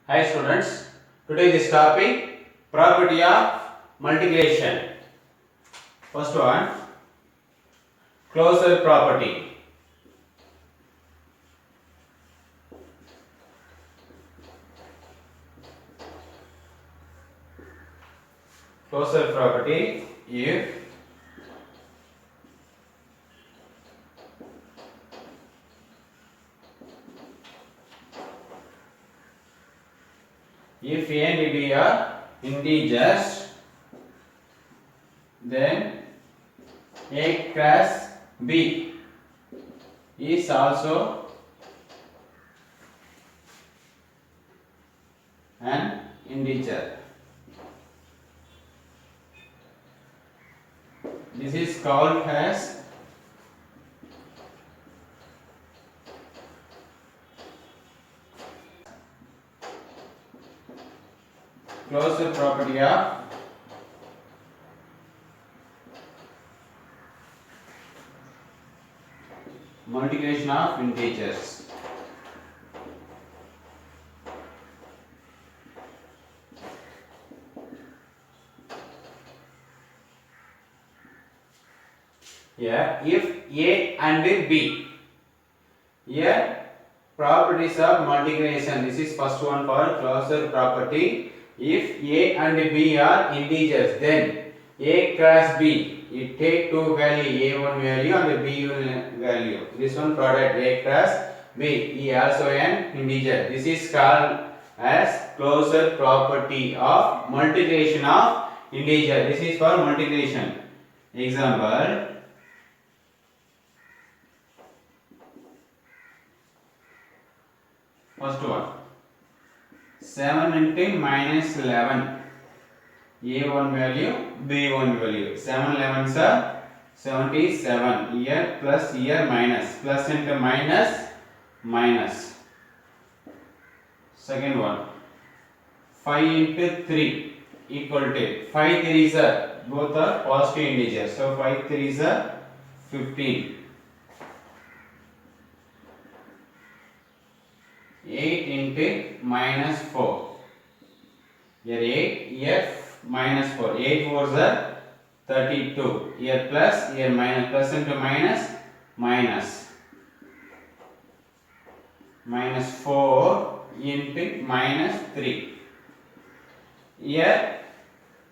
Hi students, today this topic property of multiplication. First one, closure property. Closure property if a and b are integers, then a cross b is also an integer. This is called as closure property of multiplication of integers. Here, if a and b, here properties of multiplication. This is first one for closure property. If a and b are integers, then a cross b, it take two value, a1 value and b1 value. This one product a cross b is also an integer. This is called as closure property of multiplication of integer. This is for multiplication. Example. First one, 7 into minus 11, a1 value, b1 value. 7 11s are 77, here plus here minus, plus into minus, minus. Second one, 5 into 3 equal to 5 3s are both are positive integers, so 5 3s are 15. 8 into minus 4. Here 8, here minus 4. 8 4s are 32. Here plus, here minus. Plus into minus, minus. Minus 4 into minus 3. Here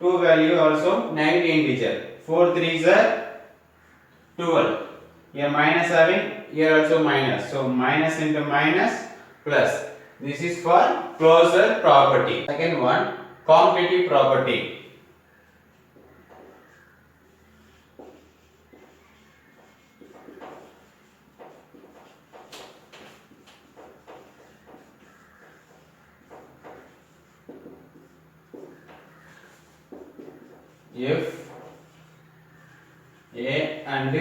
2 value also negative integer. 4 3s are 12. Here minus having, here also minus. So minus into minus, plus. This is for closure property. Second one, commutative property. If a and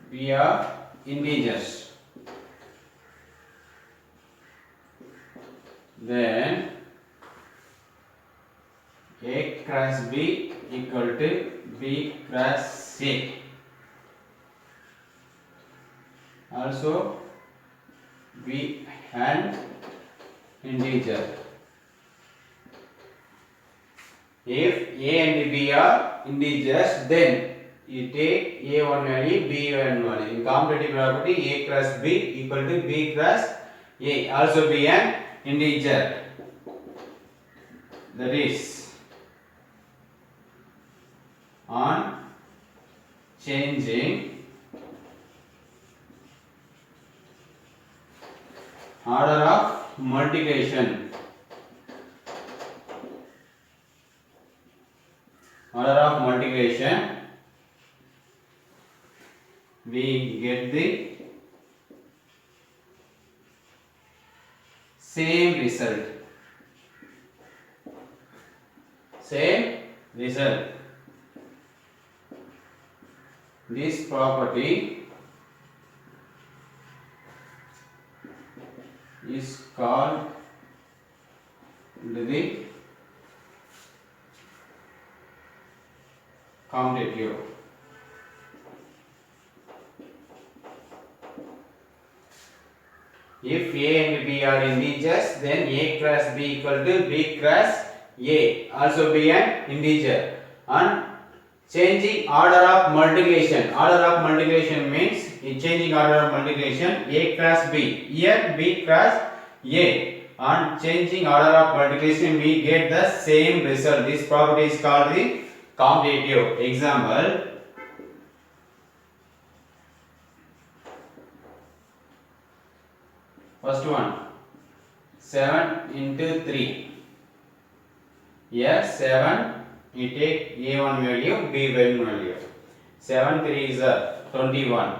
b are integers, then a cross b equal to b cross c. Also b and integer. If a and b are integers, then you take a1 value, b1 value. In commutative property, a cross b equal to b cross a. Also be an integer. That is, on changing order of multiplication. Order of multiplication, we get the same result. Same result. This property is called the commutative. If A and B are integers, then A cross B equal to B cross A, also be an integer. And changing order of multiplication. Order of multiplication means in changing order of multiplication A cross B. Here B cross A. On changing order of multiplication we get the same result. This property is called the commutative. Example. First one. 7 into 3. Here 7. You take A1 value, B1 value. 7 3 is 21.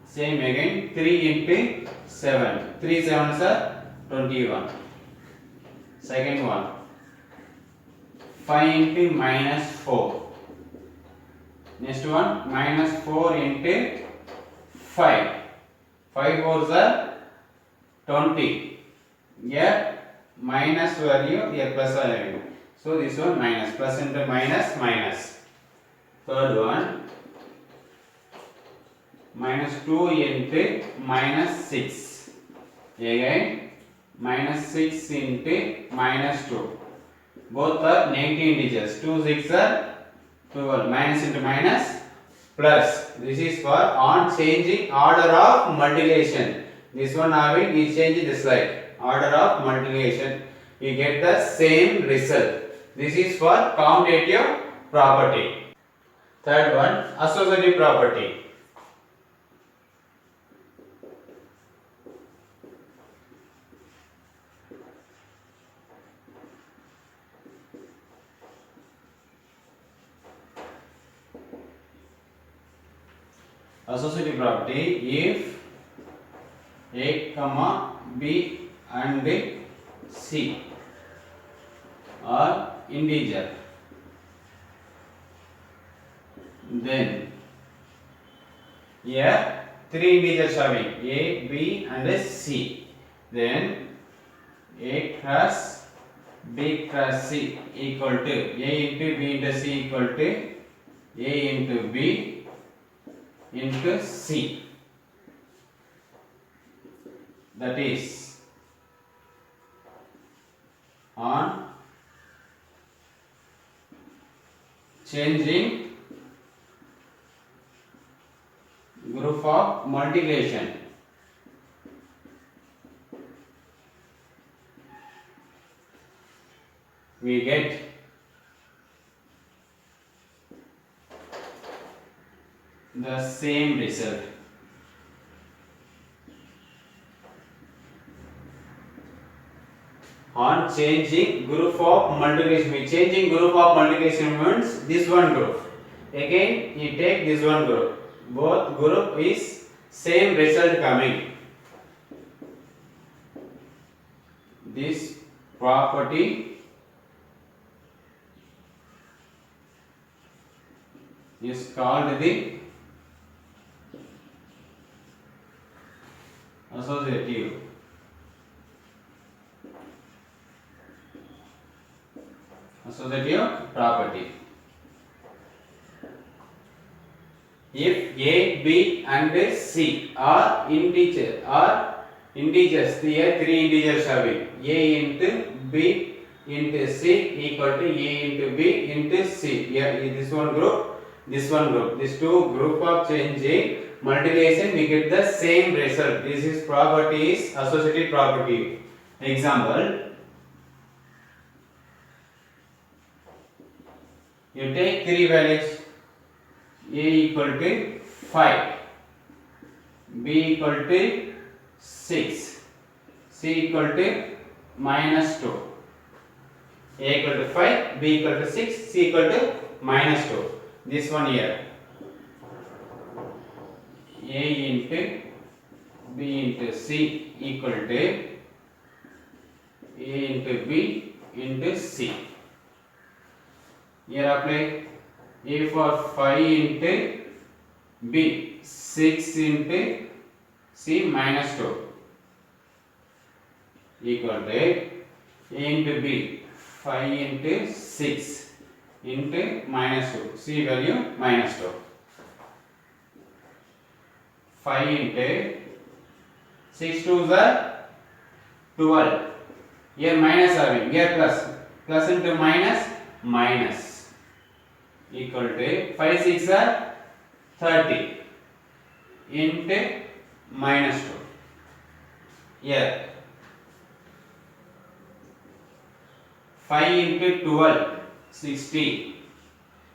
Same again 3 into 7. 3 7s are 21. Second one. 5 into minus 4. Next one minus 4 into 5. 5 4s are 20. Here minus value, here plus value. So this one minus, plus into minus, minus. Third one, minus 2 into minus 6. Again, minus 6 into minus 2. Both are negative integers. 2 6 are 12. Minus into minus, plus. This is for on changing order of multiplication. This one having, we change the slide. Order of multiplication. We get the same result. This is for commutative property. Third one, associative property. Associative property, if A, B and C are integer, then here three integers having A, B and C, then A cross B cross C equal to A into B into C equal to A into B into C. That is on changing group of multiplication. We get the same result. On changing group of multiplication, changing group of multiplication means this one group. Again, you take this one group. Both group is same result coming. This property is called the associative. Associative property. If A, B and C are integers, here three integers having A into B into C equal to A into B into C. Here this one group, this one group. These two group of changing multiplication we get the same result. This is property is associative property. Example. You take three values, A equal to 5, B equal to 6, C equal to minus 2. A equal to 5, B equal to 6, C equal to minus 2. This one here. A into B into C equal to A into B into C. Here apply A for 5 into B, 6 into C minus 2 equal to A into B, 5 into 6 into minus 2, C value minus 2. 5 into 6 2s are 12. Here minus having, here plus. Plus into minus, minus. Equal to 5 6 are 30 into minus 2. Here 5 into 12 60.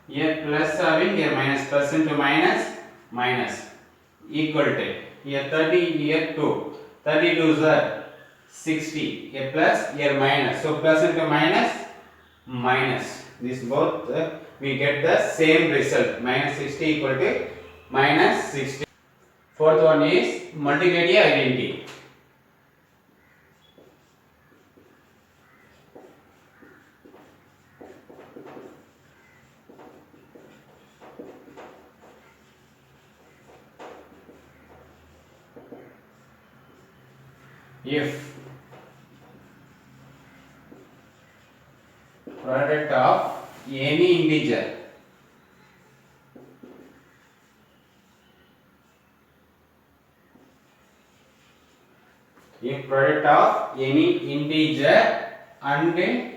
Here plus having, here minus, plus into minus, minus. Equal to here 30, here 2. 32 are 60. Here plus, here minus. So plus into minus, minus. This both we get the same result. Minus 60 equal to minus 60. Fourth one is multiplicative identity. If product of any integer and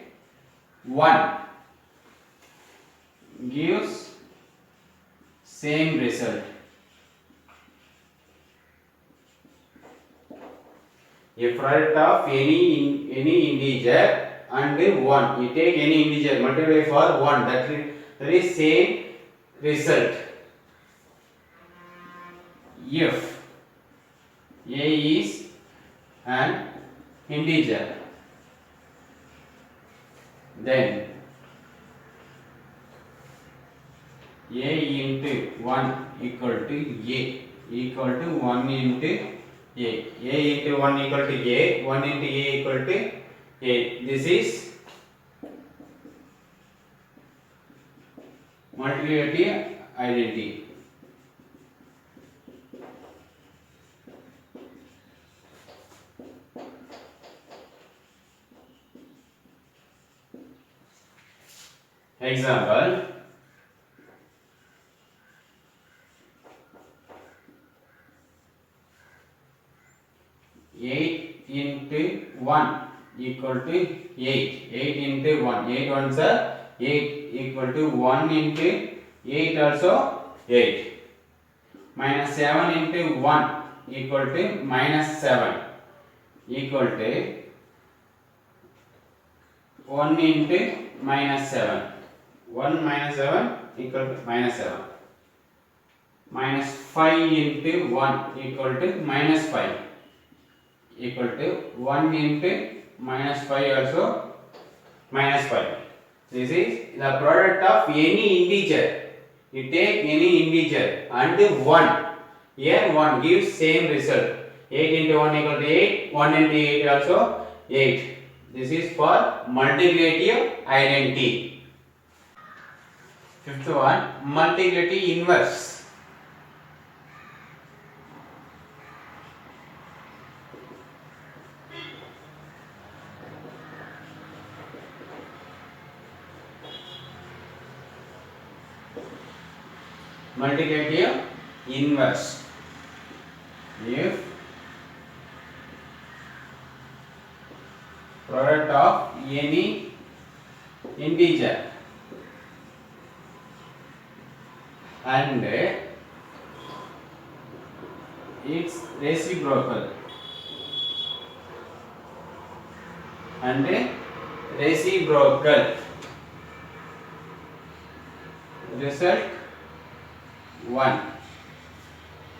1 gives same result. A product of any integer and 1. You take any integer, multiply for 1. That is same result. If a is an integer, then a into 1 equal to a equal to 1 into a into 1 equal to a, 1 into a equal to a. This is multiplicative identity. Example, 8 into 1 equal to 8. 8 into 1. 8 ones are 8 equal to 1 into 8 also 8. Minus 7 into 1 equal to minus 7 equal to 1 into minus 7. 1 minus 7 equal to minus 7. Minus 5 into 1 equal to minus 5 equal to 1 into minus 5 also minus 5. This is the product of any integer. You take any integer and 1. Here 1 gives same result. 8 into 1 equal to 8. 1 into 8 also 8. This is for multiplicative identity. Fifth one, multiplicative inverse. Multiplicative inverse. If product of any integer and its reciprocal result 1.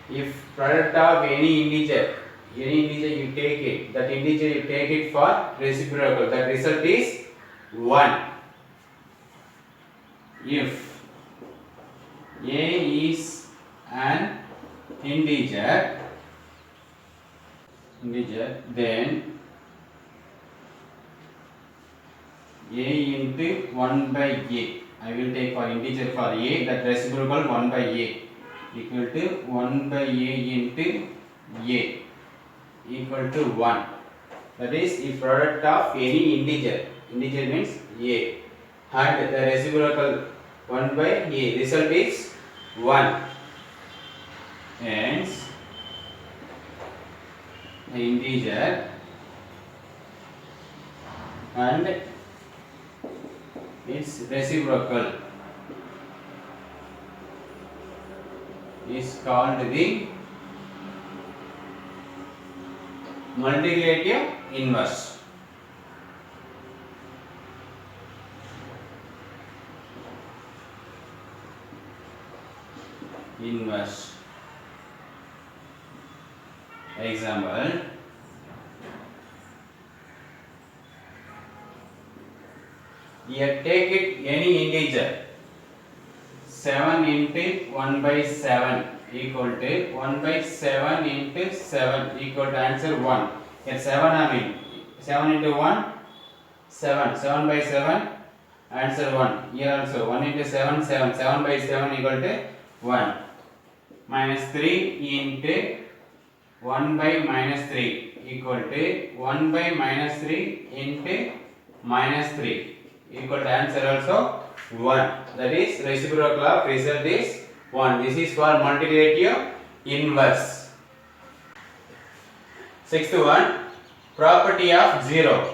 If product of any integer you take it, that integer you take it for reciprocal, that result is 1. If a is an integer, then a into 1 by a. I will take for integer for a, that reciprocal 1 by a equal to 1 by a into a equal to 1. That is the product of any integer. Integer means a, and the reciprocal 1 by a. Result is 1. Hence the integer and its reciprocal is called the multiplicative inverse. Inverse. Example, here take it any integer 7 into 1 by 7 equal to 1 by 7 into 7 equal to answer 1. Here 7 I mean 7 into 1 7, 7 by 7 answer 1. Here also 1 into 7 7, 7 by 7 equal to 1. Minus 3 into 1 by minus 3 equal to 1 by minus 3 into minus 3 equal to answer also 1. That is reciprocal of result is 1. This is called multiplicative inverse. Sixth one, property of 0.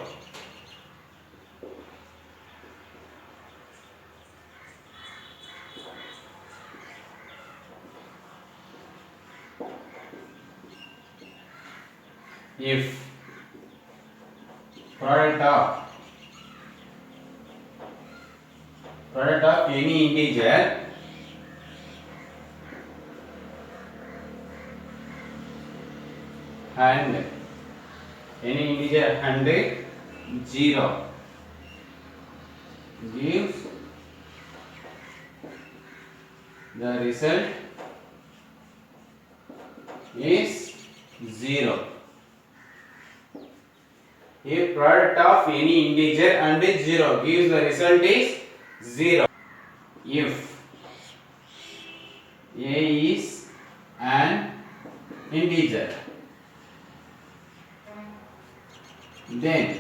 If product of any integer and 0 gives the result is 0. If product of any integer and 0 gives the result is 0. If a is an integer, then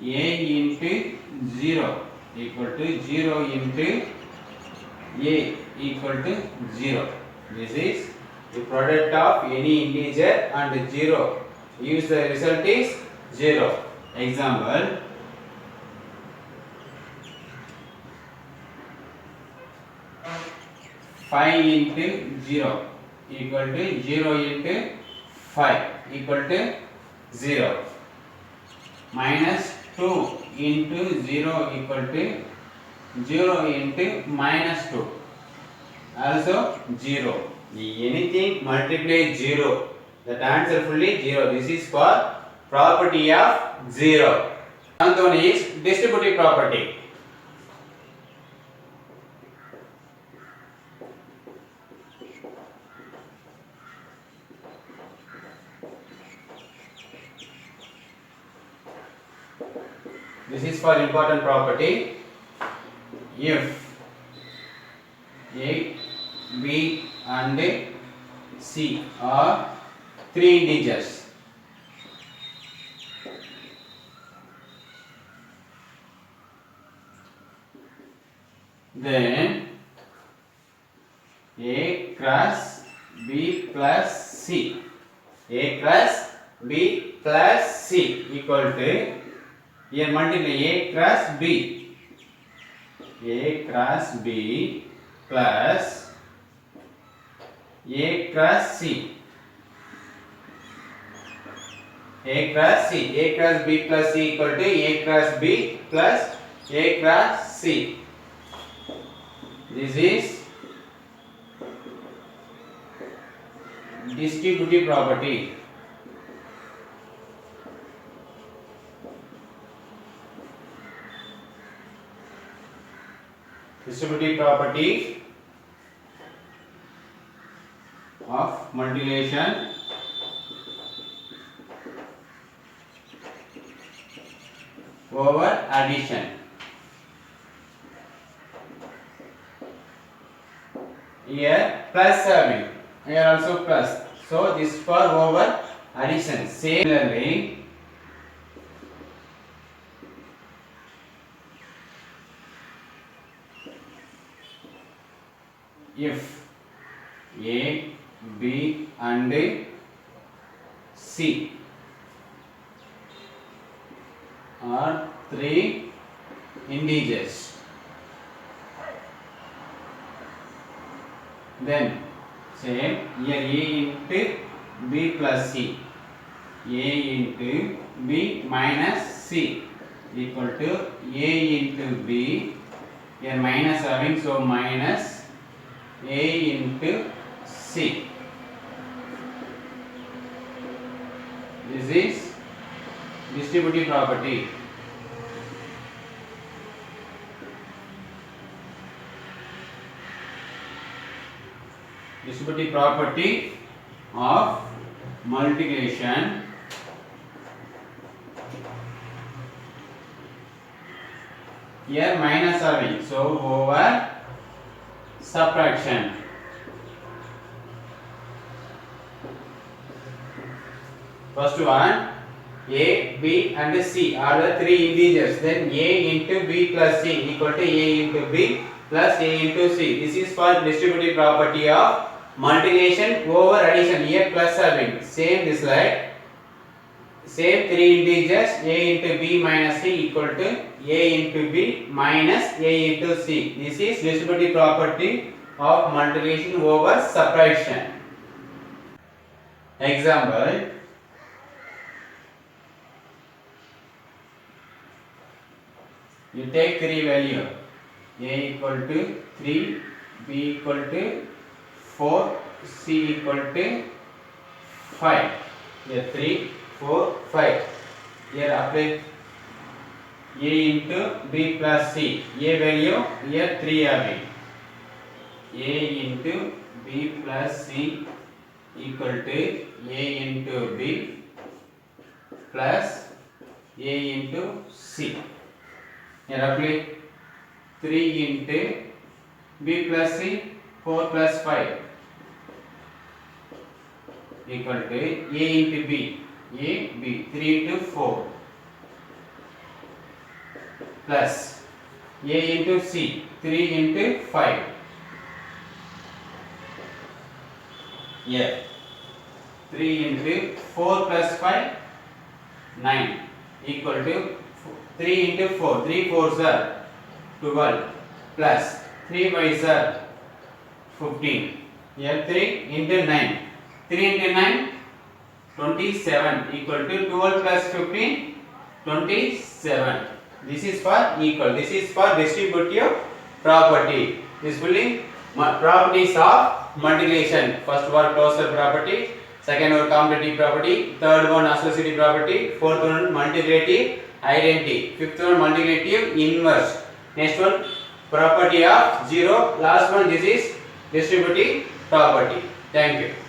a into 0 equal to 0 into a equal to 0. This is the product of any integer and 0 gives the result is 0. Example, 5 into 0 equal to 0 into 5 equal to 0. Minus 2 into 0 equal to 0 into minus 2 also 0. Anything multiply 0, that answer fully 0. This is for property of 0. Another one is distributive property. This is for important property. If A, B and C are three integers, then A cross B plus C, A cross B plus C equal to, here multiply A cross B, A cross B plus A cross C, A cross C, A cross B plus C equal to A cross B plus A cross C. This is distributive property. Distributive property of multiplication over addition. Here plus having, here also plus. So this for over addition. Similarly, if A, B and C or three integers. Then same here a into b plus c, a into b minus c equal to a into b, here minus having, so minus a into c. This is distributive property. Distributive property of multiplication. Here minus having, so over subtraction. First one, a, b and c are the three integers. Then a into b plus c equal to a into b plus a into c. This is for distributive property of multiplication over addition. Here plus having, same this like, same three integers, a into b minus c equal to a into b minus a into c. This is distributive property of multiplication over subtraction. Example, you take three value, a equal to 3, b equal to 4, c equal to 5. Here 3, 4, 5. Here apply a into b plus c. A value here 3 having. A into b plus c equal to a into b plus a into c. Here apply 3 into b plus c, 4 plus 5 equal to a into b, a, b, 3 into 4 plus a into c, 3 into 5. Here 3 into 4 plus 5, 9 equal to 3 into 4, 3 4s are 12 plus 3 5s are 15. Here 3 into 9, 3 into 9, 27 equal to 12 plus 15, 27. This is for equal. This is for distributive property. This will be properties of multiplication. First one closure property, second one commutative property, third one associative property, fourth one multiplicative identity, fifth one multiplicative inverse, next one property of zero, last one this is distributive property. Thank you.